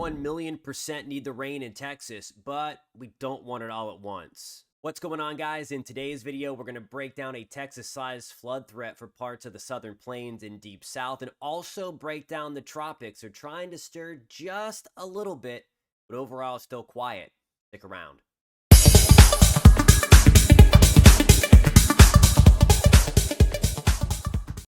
1,000,000% need the rain in Texas, but we don't want it all at once. What's going on, guys? In today's video, we're going to break down a Texas-sized flood threat for parts of the southern plains and deep south, and also break down the tropics are trying to stir just a little bit, but overall still quiet. Stick around.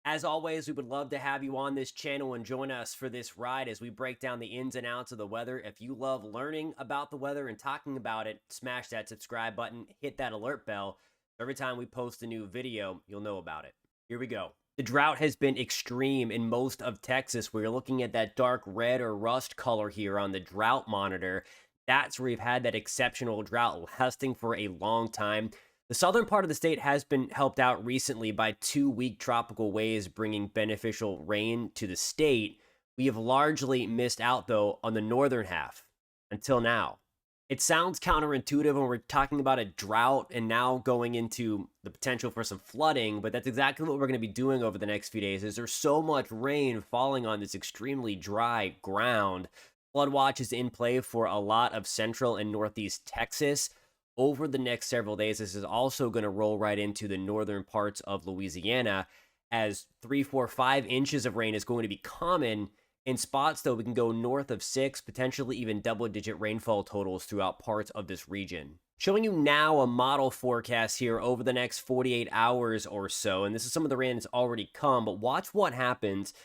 As always, we would love to have you on this channel and join us for this ride as we break down the ins and outs of the weather. If you love learning about the weather and talking about it, smash that subscribe button, hit that alert bell. Every time we post a new video, you'll know about it. Here we go. The drought has been extreme in most of Texas. We're looking at that dark red or rust color here on the drought monitor. That's where we've had that exceptional drought lasting for a long time. The southern part of the state has been helped out recently by 2 weak tropical waves bringing beneficial rain to the state. We have largely missed out, though, on the northern half until now. It sounds counterintuitive when we're talking about a drought and now going into the potential for some flooding, but that's exactly what we're going to be doing over the next few days. Is there's so much rain falling on this extremely dry ground. Flood watch is in play for a lot of central and northeast Texas. Over the next several days, this is also going to roll right into the northern parts of Louisiana, as 3, 4, 5 inches of rain is going to be common. In spots, though, we can go north of 6, potentially even double-digit rainfall totals throughout parts of this region. Showing you now a model forecast here over the next 48 hours or so, and this is some of the rain that's already come, but watch what happens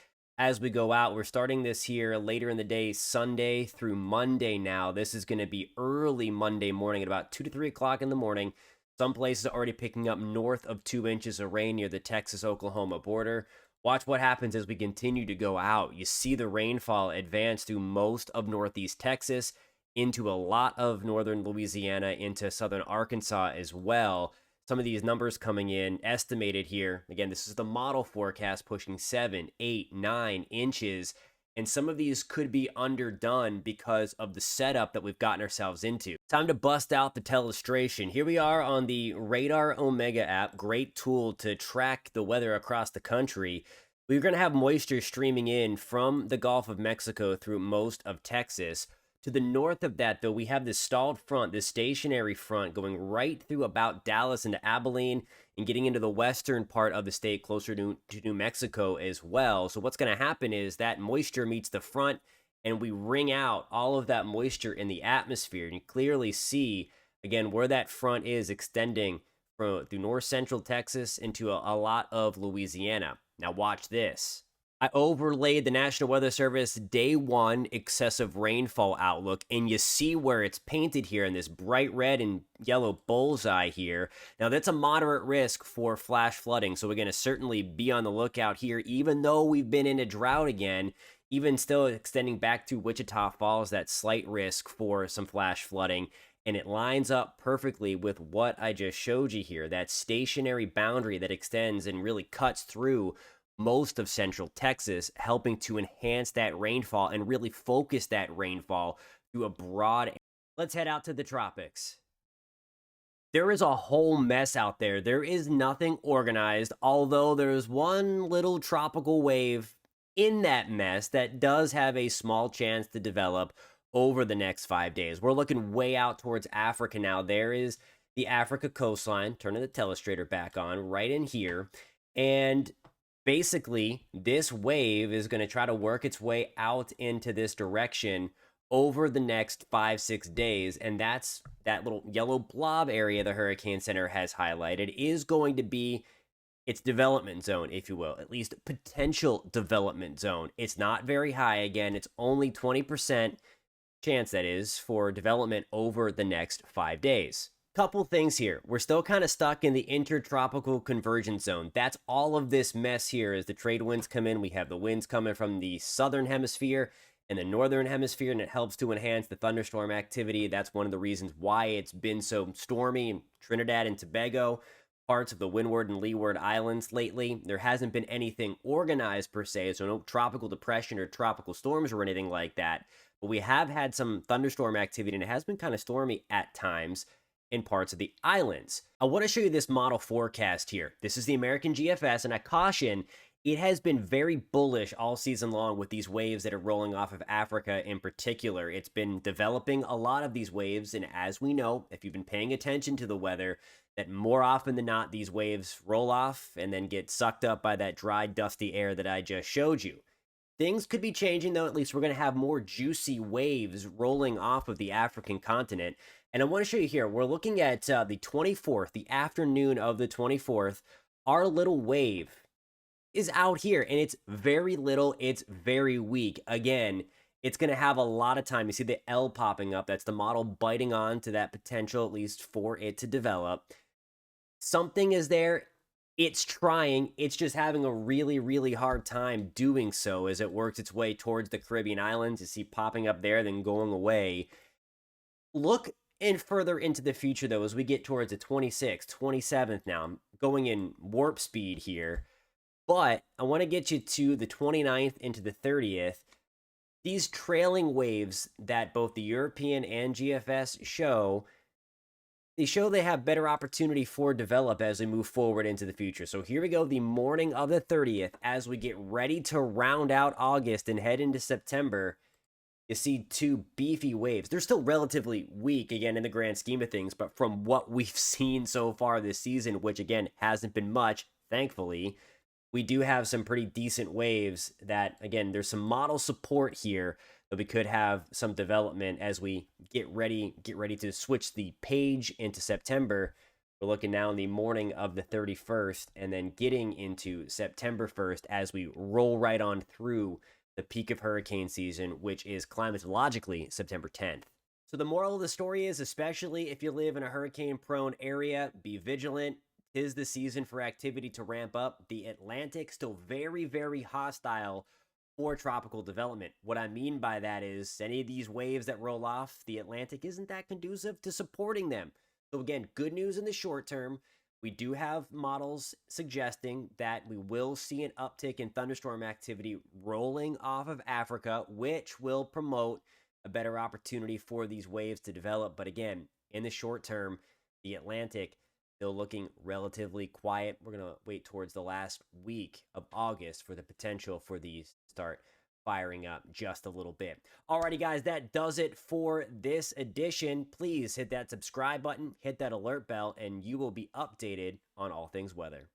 as we go out. We're starting this here later in the day, Sunday through Monday now. This is going to be early Monday morning at about 2 to 3 o'clock in the morning. Some places are already picking up north of 2 inches of rain near the Texas-Oklahoma border. Watch what happens as we continue to go out. You see the rainfall advance through most of northeast Texas, into a lot of northern Louisiana, into southern Arkansas as well. Some of these numbers coming in estimated here. Again, this is the model forecast pushing 7, 8, 9 inches. And some of these could be underdone because of the setup that we've gotten ourselves into. Time to bust out the telestration. Here we are on the Radar Omega app. Great tool to track the weather across the country. We're going to have moisture streaming in from the Gulf of Mexico through most of Texas. To the north of that, though, we have this stalled front, this stationary front going right through about Dallas into Abilene and getting into the western part of the state closer to New Mexico as well. So what's going to happen is that moisture meets the front and we wring out all of that moisture in the atmosphere. And you clearly see, again, where that front is extending through north central Texas into a lot of Louisiana. Now watch this. I overlaid the National Weather Service Day 1 excessive rainfall outlook, and you see where it's painted here in this bright red and yellow bullseye here. Now, that's a moderate risk for flash flooding, so we're going to certainly be on the lookout here, even though we've been in a drought again, even still extending back to Wichita Falls, that slight risk for some flash flooding. And it lines up perfectly with what I just showed you here, that stationary boundary that extends and really cuts through most of central Texas, helping to enhance that rainfall and really focus that rainfall through a broad. Let's head out to the tropics. There is a whole mess out there. There is nothing organized, although there's one little tropical wave in that mess that does have a small chance to develop over the next 5 days. We're looking way out towards Africa now. There is the Africa coastline, turning the telestrator back on right in here, and basically, this wave is going to try to work its way out into this direction over the next 5, 6 days. And that's that little yellow blob area the Hurricane Center has highlighted is going to be its development zone, if you will, at least potential development zone. It's not very high. Again, it's only 20% chance, that is, for development over the next 5 days. Couple things here. We're still kind of stuck in the intertropical convergence zone. That's all of this mess here. As the trade winds come in, we have the winds coming from the southern hemisphere and the northern hemisphere, and it helps to enhance the thunderstorm activity. That's one of the reasons why it's been so stormy in Trinidad and Tobago, parts of the Windward and Leeward Islands lately. There hasn't been anything organized per se, so no tropical depression or tropical storms or anything like that. But we have had some thunderstorm activity, and it has been kind of stormy at times in parts of the islands. I want to show you this model forecast here. This is the American GFS, and I caution, It has been very bullish all season long with these waves that are rolling off of Africa in particular. It's been developing a lot of these waves, and as we know, if you've been paying attention to the weather, that more often than not, these waves roll off and then get sucked up by that dry, dusty air that I just showed you. Things could be changing, though. At least we're going to have more juicy waves rolling off of the African continent. And I want to show you here, we're looking at the 24th, the afternoon of the 24th. Our little wave is out here, and it's very little, it's very weak. Again, it's going to have a lot of time. You see the L popping up. That's the model biting on to that potential, at least for it to develop. Something is there. It's trying. It's just having a really, really hard time doing so as it works its way towards the Caribbean islands. You see popping up there, then going away. Look and further into the future, though, as we get towards the 26th, 27th now. I'm going in warp speed here. But I want to get you to the 29th into the 30th. These trailing waves that both the European and GFS show, they have better opportunity for develop as we move forward into the future. So here we go, the morning of the 30th, as we get ready to round out August and head into September. You see two beefy waves. They're still relatively weak, again, in the grand scheme of things, but from what we've seen so far this season, which, again, hasn't been much, thankfully, we do have some pretty decent waves that, again, there's some model support here that we could have some development as we get ready to switch the page into September. We're looking now in the morning of the 31st and then getting into September 1st as we roll right on through the peak of hurricane season, which is climatologically September 10th. So the moral of the story is, especially if you live in a hurricane-prone area, be vigilant. 'Tis the season for activity to ramp up. The Atlantic still very, very hostile for tropical development. What I mean by that is any of these waves that roll off the Atlantic isn't that conducive to supporting them. So again, good news in the short term. We do have models suggesting that we will see an uptick in thunderstorm activity rolling off of Africa, which will promote a better opportunity for these waves to develop. But again, in the short term, the Atlantic still looking relatively quiet. We're going to wait towards the last week of August for the potential for these to start firing up just a little bit. Alrighty, guys, that does it for this edition. Please hit that subscribe button, hit that alert bell, and you will be updated on all things weather.